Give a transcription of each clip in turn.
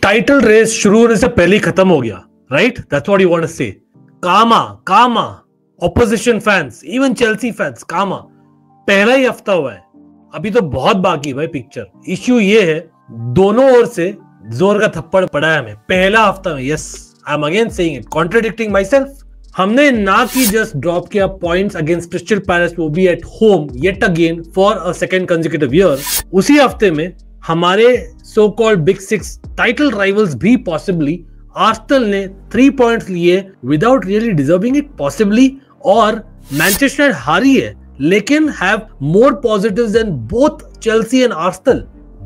Title race शुरू होने से पहले ही खत्म हो गया, right? That's what you want to say. Comma opposition fans, even Chelsea fans, comma. पहला ही हफ्ता हुआ है, अभी तो बहुत बाकी भाई पिक्चर। इश्यू ये है दोनों ओर से जोर का थप्पड़ पड़ा है हमें पहला हफ्ता में। Yes, I am again saying it, contradicting myself. हमने ना कि जस्ट ड्रॉप किया पॉइंट्स अगेंस्ट क्रिस्टल पैलेस, वो भी at home yet again for a second consecutive year. उसी हफ्ते में हमारे so called big six title rivals भी पॉसिबली आर्सेनल ने 3 पॉइंट्स लिए without really deserving it possibly, और मैनचेस्टर हारी है लेकिन have more positives than both Chelsea and Arsenal.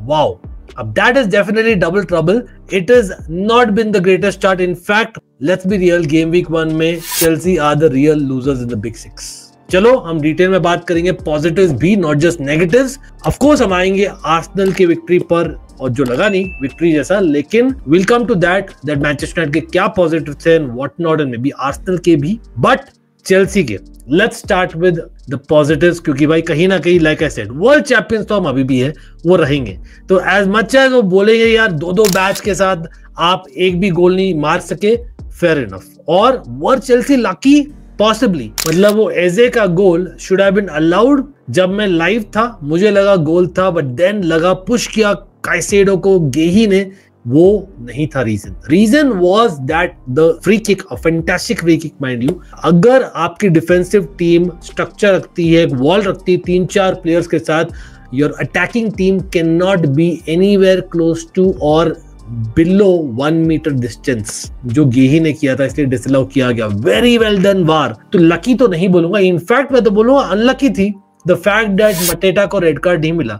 Wow, अब that is definitely double trouble. It has not been the greatest start. In fact, let's be real, game week 1 में Chelsea are the real losers in the big six. चलो हम detail में बात करेंगे positives भी, not just negatives. Of course हम आएंगे Arsenal की विक्ट्री पर, और जो लगा नहीं विक्ट्री जैसा, लेकिन will come to that Manchester United के क्या पॉजिटिव्स हैं and what not, and maybe Arsenal के भी, बट चेल्सी के। Let's start with the positives, क्योंकि भाई कहीं ना कहीं like I said world champions तो हम अभी भी है, वो रहेंगे। तो एज मच एज वो बोलेंगे यार 2-2 बैच के साथ आप एक भी गोल नहीं मार सके, फेयर इनफ। और वर चेल्सी लकी पॉसिबली, मतलब वो एजे का goal should have been allowed. जब मैं लाइव था मुझे लगा गोल था, बट देन लगा पुश किया काइसेडो को गेही ने, वो नहीं था reason was that the free kick, a fantastic free kick mind you. अगर आपकी डिफेंसिव टीम स्ट्रक्चर रखती है, एक वॉल रखती है 3-4 प्लेयर्स के साथ, your attacking team can not be anywhere close to और बिलो 1 मीटर डिस्टेंस, जो गेही ने किया था, इसलिए डिसअलाउ किया गया। Very well done VAR. तो लकी तो नहीं बोलूंगा, इनफैक्ट मैं तो बोलूंगा अनलकी थी द फैक्ट दैट मटेटा को रेड कार्ड नहीं मिला।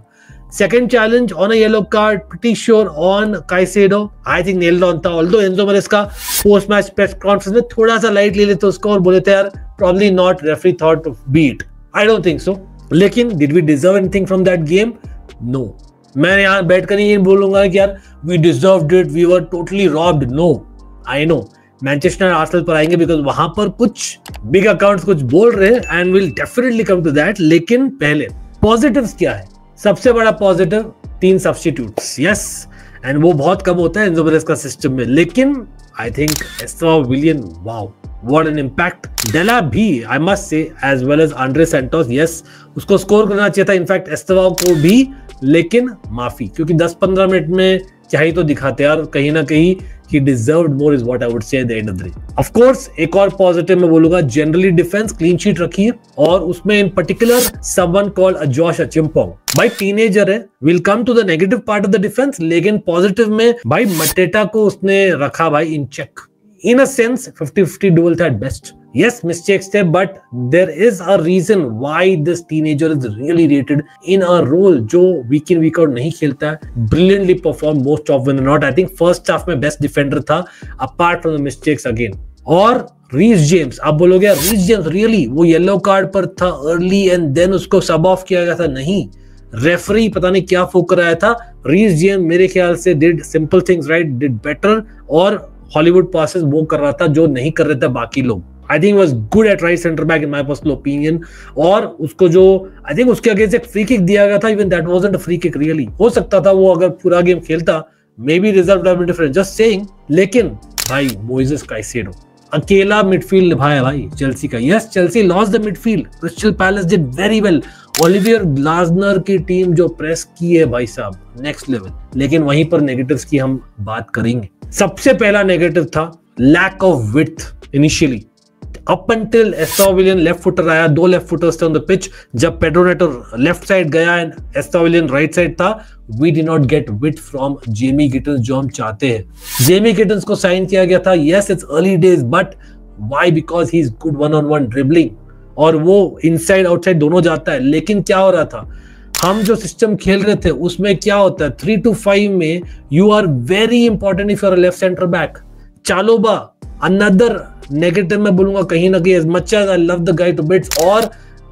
Second challenge on a yellow card, pretty sure on Caicedo. I think nailed on था। Although Enzo Maresca post match press conference में थोड़ा सा लाइट ले लेते उसको और बोले थे यार probably not, referee thought to beat. I don't think so. लेकिन did we deserve anything from that game? No. मैं यहाँ बैठ कर नहीं बोलूंगा कि यार we deserved it, we were totally robbed. No, I know. Manchester Arsenal पर आएंगे बिकॉज वहां पर कुछ बिग अकाउंट्स कुछ बोल रहे हैं and will definitely come to that. लेकिन पहले पॉजिटिव्स क्या है? सबसे बड़ा पॉजिटिव 3 सब्स्टिट्यूट्स, यस, एंड वो बहुत कम होता है एंजो मेरेस्का सिस्टम में, लेकिन I think Estevao Willian, wow what an impact. डेला भी I must say as well as Andrey Santos, yes, उसको स्कोर करना चाहिए था इनफैक्ट एस्तेवाओ को भी, लेकिन माफी, क्योंकि 10-15 मिनट में चाहिए तो दिखाते यार, कहीं ना कहीं he deserved more is what I would say at the end of the day. Of course, एक और पॉजिटिव मैं बोलूंगा, जनरली डिफेंस क्लीन शीट रखी है, और उसमें in particular someone called Josh Achimpong, भाई टीनेजर है। Will come to the negative part of the defence, लेकिन पॉजिटिव में भाई मटेटा को उसने रखा भाई in check. In a sense 50-50 duel था एट बेस्ट। Yes, mistakes थे, but there is a reason why this teenager is really rated in a role जो week in week out नहीं खेलता है। Brilliantly performed most of when not. I think first half में best defender था apart from the mistakes again. और Reece James, आप बोलोगे यार रीस जेम्स रियली वो येलो कार्ड पर था अर्ली एंड देन उसको सब ऑफ किया गया था? नहीं, रेफरी पता नहीं क्या फूक रहा था। रीस जेम्स मेरे ख्याल से did simple things right, did better, और हॉलीवुड पासेस वो कर रहा था जो नहीं कर रहे थे बाकी लोग। I think he was good at right center back in my personal opinion. और उसको जो I think उसके अगेंस्ट एक फ्री किक दिया गया था, even that wasn't a free kick really. हो सकता था वो अगर पूरा गेम खेलता, maybe result would have been different. Just saying. लेकिन भाई मोइसेस काइसेडो अकेला मिडफील्ड निभाया भाई चेल्सी का। Yes, Chelsea lost the midfield. Crystal Palace did very well. Oliver Glasner की टीम जो प्रेस की है भाई साहब, नेक्स्ट लेवल। लेकिन वहीं पर नेगेटिव्स की हम बात करेंगे। सबसे पहला नेगेटिव था lack of width initially. Up until Estevao Willian left footer आया, 2 लेफ्ट फुटर्स थे ऑन द पिच। जब पेड्रो नेटो लेफ्ट साइड गया and Estevao Willian right side था, we did not get width from Jamie Gittens जो हम चाहते हैं। Jamie गिटन्स को साइन किया गया था, yes it's early days, but why? Because he is good 1-on-1 dribbling और वो इनसाइड आउटसाइड दोनों जाता है। लेकिन क्या हो रहा था, हम जो सिस्टम खेल रहे थे उसमें क्या होता है 3-5 में you are very important if you are left center back. Chalobah another negative में बोलूंगा कहीं ना कहीं, as much as I love the guy to bits, और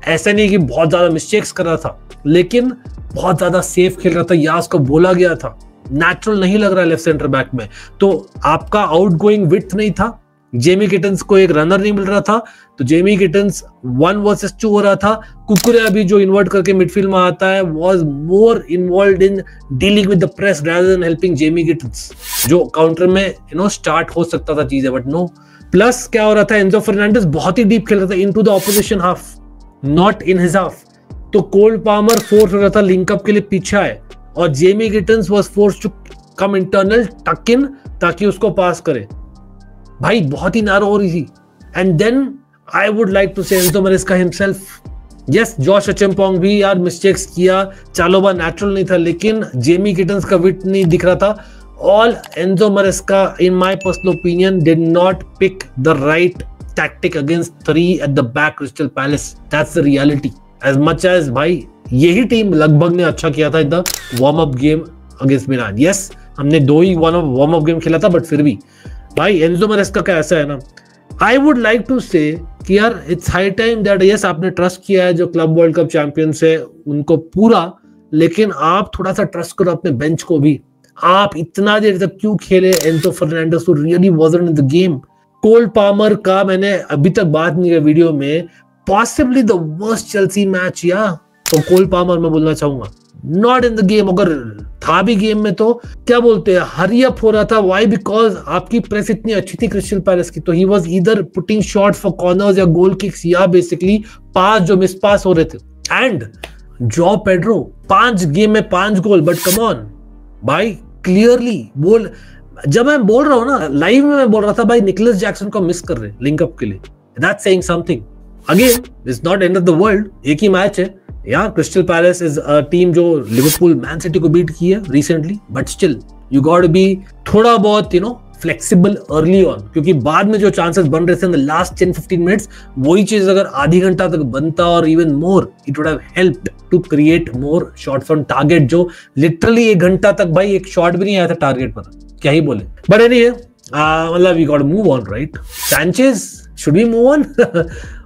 ऐसा नहीं कि बहुत ज्यादा मिस्टेक्स कर रहा था, लेकिन बहुत ज्यादा सेफ खेल रहा था। यास को बोला गया था नेचुरल नहीं लग रहा है लेफ्ट सेंटर बैक में, तो आपका आउटगोइंग विड्थ नहीं था, जेमी किटन्स को एक रनर नहीं मिल रहा था, तो जेमी किटन्स 1 वर्सेस 2 हो रहा था। कुकुरेया भी जो इन्वर्ट करके मिडफील्ड में आता है was more involved in dealing with the press rather than helping Jamie kittens, जो काउंटर में स्टार्ट हो सकता था चीजें, बट नो। प्लस क्या हो रहा था, एंजो फर्नांडिस बहुत ही डीप खेल रहा था into the opposition half, not in his half. तो कोल पामर फोर्स हो रहा था लिंकअप के लिए पीछे आए, और Jamie Gittens was forced to come internal tuck in ताकि उसको पास करे। भाई बहुत ही नारो हो रही थी। And then I would like to say Enzo Maresca himself, yes Josh Acheampong भी यार मिस्टेक्स किया, चालोबा नेचुरल नहीं था, लेकिन जेमी किटन्स का विट नहीं दिख रहा था। All Enzo Maresca, in my personal opinion, did not pick the right tactic against 3 at the back Crystal Palace. That's the reality. As much as भाई यही टीम लगभग ने अच्छा किया था in the warm up game against Milan. Yes हमने 2 ही warm up game खेला था, बट फिर भी भाई एंजो मैरेस्का का ऐसा है ना, आई वुड लाइक टू से कि यार it's high time that yes आपने ट्रस्ट किया है जो क्लब वर्ल्ड कप चैंपियंस है उनको पूरा, लेकिन आप थोड़ा सा ट्रस्ट करो अपने बेंच को भी। आप इतना देर तक क्यों खेले Enzo Fernandez who really wasn't in the game. Cole Palmer का मैंने अभी तक बात नहीं किया वीडियो में, possibly the worst Chelsea match, या तो कोल पामर मैं बोलना चाहूंगा नॉट इन द गेम। अगर था भी गेम में तो क्या बोलते हैं हरी अप हो रहा था। व्हाई? बिकॉज आपकी प्रेस इतनी अच्छी थी क्रिस्टल पैलेस की, तो he was either putting shot for corners या गोल किक्स, या बेसिकली पास जो मिस पास हो रहे थे। एंड जॉ पेड्रो 5 गेम में 5 गोल, बट कम ऑन भाई क्लियरली बोल, जब मैं बोल रहा हूं ना लाइव में, मैं बोल रहा था भाई निकोलस जैक्सन को मिस कर रहे लिंकअप के लिए, that's saying something. Again it's not end of the world, एक ही मैच है यार। Crystal Palace is a team जो लिवरपूल मैन सिटी को बीट की है recently, but still you got to be थोड़ा बहुत फ्लेक्सिबल अर्ली ऑन, क्योंकि बाद में जो चांसेस बन रहे थे इन द लास्ट 10-15 मिनट्स, वही चीज अगर आधी घंटा तक बनता और even more, it would have helped to create more shots on target, जो लिटरली 1 घंटा तक भाई एक शॉट भी नहीं आया था टारगेट पर, क्या ही बोले। बट एनीवे मतलब we got to move on, right. Sanchez, should we move on?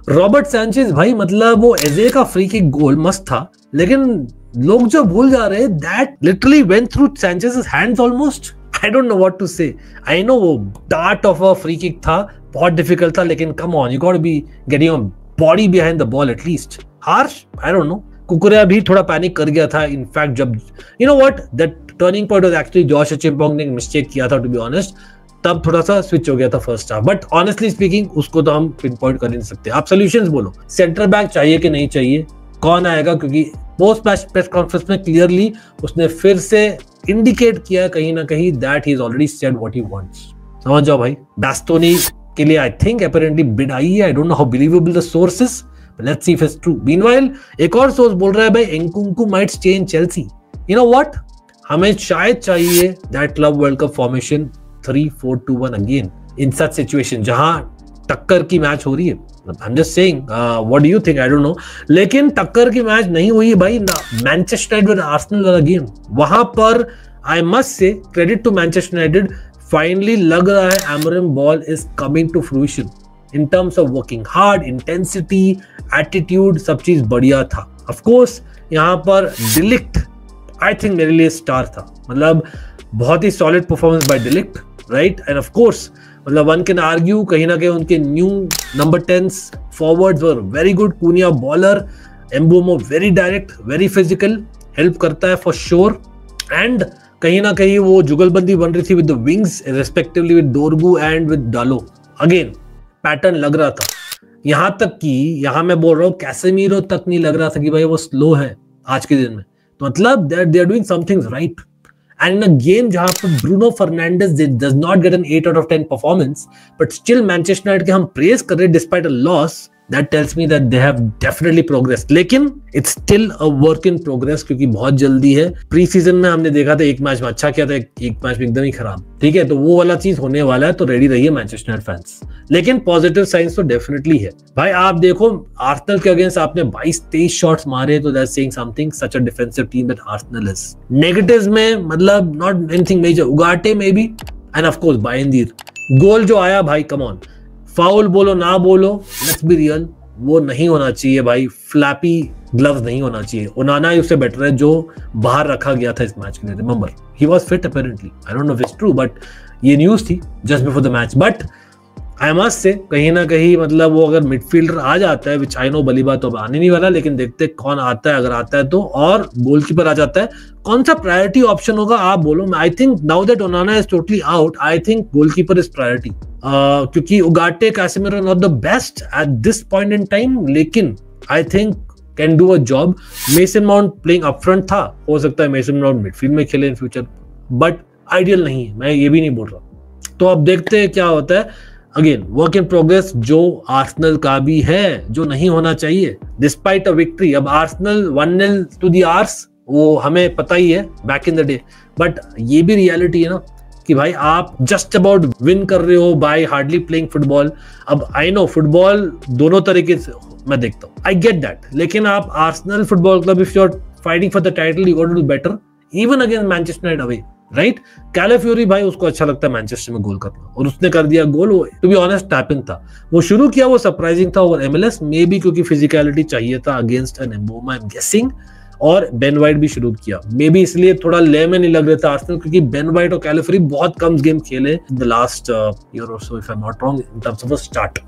Robert Sanchez भाई, मतलब वो एजे का फ्री किक गोल मस्त था, लेकिन लोग जो भूल जा रहे हैं that literally went through Sanchez hands almost. I don't know what to say. I know वो dart of a free kick था, बहुत difficult था, लेकिन come on, you got to be getting your body behind the ball at least. Harsh, I don't know. कुकुरेया भी थोड़ा panic कर गया था। In fact, जब you know what, that turning point was actually Josh Acheampong ने mistake किया था, to be honest. तब थोड़ा सा स्विच हो गया था first half, but honestly speaking उसको तो हम पिन पॉइंट कर नहीं सकते। आप सोल्यूशंस बोलो, सेंटर बैक चाहिए कि नहीं चाहिए, कौन आएगा? क्योंकि पोस्ट मैच प्रेस कॉन्फ्रेंस में क्लियरली उसने फिर से इंडिकेट किया कहीं ना कहीं that he is already said what he wants. समझ जाओ भाई, बास्तोनी के लिए आई थिंक अपेरेंटली बिड आई है। I don't know how believable the source is, but let's see if it's true. Meanwhile एक और सोर्स बोल रहा है भाई Nkunku might stay in Chelsea. You know what, हमें शायद चाहिए that club world cup formation 3-4-2-1 again in such situation जहां टक्कर की मैच हो रही है। I'm just saying, what do you think? I don't know. लेकिन टक्कर की मैच नहीं हुई भाई मैनचेस्टर यूनाइटेड आर्सेनल वाला गेम, वहां पर I must say credit to Manchester United, finally लग रहा है Amorim ball is coming to fruition in terms of working hard, intensity, attitude, सब चीज बढ़िया था। ऑफ कोर्स यहाँ पर डिलिक्ट आई थिंक मेरे लिए स्टार था, मतलब बहुत ही solid performance by de Ligt, right. And of course मतलब वन कैन आर्ग्यू कहीं ना कहीं उनके new number 10 forwards were very good. Cunha baller, Mbeumo very direct, very physical, help करता है फॉर श्योर। एंड कहीं ना कहीं वो जुगलबंदी बन रही थी with the wings respectively with डोरगू and with डालो। अगेन पैटर्न लग रहा था, यहां तक कि यहां मैं बोल रहा हूँ कैसेमीरो तक नहीं लग रहा था कि भाई वो स्लो है आज के दिन में, तो मतलब they are doing something right. And in a game जहां पर Bruno Fernandes does not get an 8 out of 10 performance, but still Manchester United के हम praise कर रहे despite a loss, that tells me that they have definitely progressed. लेकिन it's still a work in progress क्योंकि बहुत जल्दी है। Pre season में हमने देखा था एक मैच में अच्छा किया था, एक मैच में एकदम ही खराब, ठीक है, तो वो वाला चीज होने वाला है, तो रेडी रहिए मैनचेस्टर यूनाइटेड फैंस। लेकिन पॉजिटिव साइंस तो डेफिनेटली है भाई। आप देखो आर्सेनल के अगेंस्ट आपने 22-23 शॉट्स मारे, तो that's saying something, such a defensive team that Arsenal is. Negatives में मतलब not anything major, Ugarte maybe, and of course Bayindir goal जो आया भाई, कम ऑन, फाउल बोलो ना बोलो, लेट्स बी रियल, वो नहीं होना चाहिए भाई, फ्लैपी ग्लव्स नहीं होना चाहिए। ओनाना ही उससे बेटर है जो बाहर रखा गया था इस मैच के लिए, remember he was fit apparently, I don't know if it's true, but ये न्यूज़ थी just before the match. But I must से कहीं ना कहीं मतलब वो अगर मिडफील्डर आ जाता है, विच आई नो बलीबा तो अब आने नहीं वाला, लेकिन देखते कौन आता है, अगर आता है तो, और गोलकीपर आ जाता है, कौन सा प्रायोरिटी ऑप्शन होगा आप बोलो। I think now that Onana is totally out, I think goalkeeper is priority, क्योंकि Ugarte, Casemiro not the best at this point in time, लेकिन I think can do a job. Mason Mount playing upfront था, हो सकता है mason mount midfield में खेले in future, but ideal नहीं है, मैं ये भी नहीं बोल रहा। तो अब देखते हैं क्या होता है। अगेन वर्क इन प्रोग्रेस जो आर्सेनल का भी है, जो नहीं होना चाहिए डिस्पाइट अ विक्ट्री। अब आर्सेनल 1-0 टू द आर्स, वो हमें पता ही है back in the day, but ये भी रियलिटी है ना कि भाई आप जस्ट अबाउट विन कर रहे हो बाय हार्डली प्लेइंग फुटबॉल। अब आई नो फुटबॉल दोनों तरीके से मैं देखता हूँ, आई गेट दैट, लेकिन आप Arsenal football club, if you are fighting for the title, you got to do better even against Manchester United away, right. Calafiori भाई उसको अच्छा लगता है मैनचेस्टर में गोल करना, और उसने कर दिया गोल। वो टू बी ऑनेस्ट टैपिंग था, वो शुरू किया, वो सरप्राइजिंग था ओवर एमएलएस, मे बी क्योंकि फिजिकलिटी चाहिए था against an Mbeumo, I am guessing, और बेन वाइट भी शुरू किया, मे बी इसलिए थोड़ा ले में नहीं लग रहा था आर्सेनल, क्योंकि बेन वाइट और कैलाफियोरी बहुत कम गेम खेले द लास्ट ईयर और so, if I am not wrong, in terms of a start.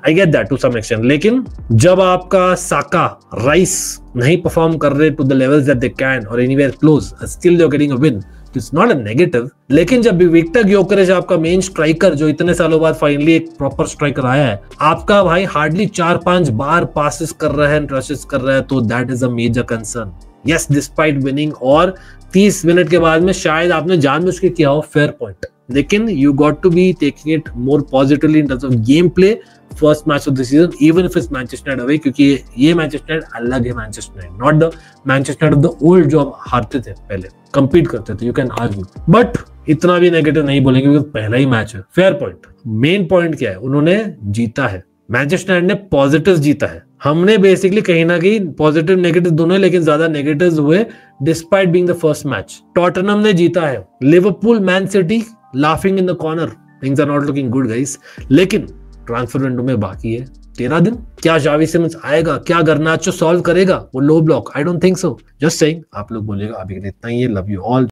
I get that to some extent, लेकिन जब आपका साका, राइस नहीं परफॉर्म कर रहे to the levels that they can और anywhere close, still they are getting a win, it's not a negative. लेकिन जब Viktor Gyokeres आपका मेन स्ट्राइकर, जो इतने सालों बाद फाइनली एक प्रॉपर स्ट्राइकर आया है, आपका भाई हार्डली 4-5 बार पासेस कर रहा है, रशेस कर रहा है, तो that is a major concern. Yes, despite winning, और 30 मिनट के बाद में शायद आपने जानबूझ के किया हो, फेयर पॉइंट, लेकिन you got to be taking it more positively in terms of game play. First match of the season, even if it's Manchester United away, क्योंकि ये मैनचेस्टर यूनाइटेड अलग है, Manchester United not the Manchester United of the old जो आप हारते थे पहले, compete करते थे, यू कैन आर्ग्यू, बट इतना भी नेगेटिव नहीं बोलेंगे क्योंकि पहला ही मैच है। Fair point. मेन पॉइंट क्या है, उन्होंने जीता है, मैनचेस्टर यूनाइटेड ने पॉजिटिव जीता है, हमने बेसिकली कहीं ना कहीं पॉजिटिव नेगेटिव दोनों, लेकिन ज्यादा नेगेटिव्स हुए despite being the first match. Tottenham ने जीता है, Liverpool, Man City laughing in the corner, things are not looking good guys. लेकिन ट्रांसफर विंडो में बाकी है 13 दिन, क्या जावी सिमंस आएगा, क्या गर्नाचो सॉल्व करेगा वो लो block, I don't think so, just saying. आप लोग बोलिएगा अभी इतना ही है, लव यू ऑल।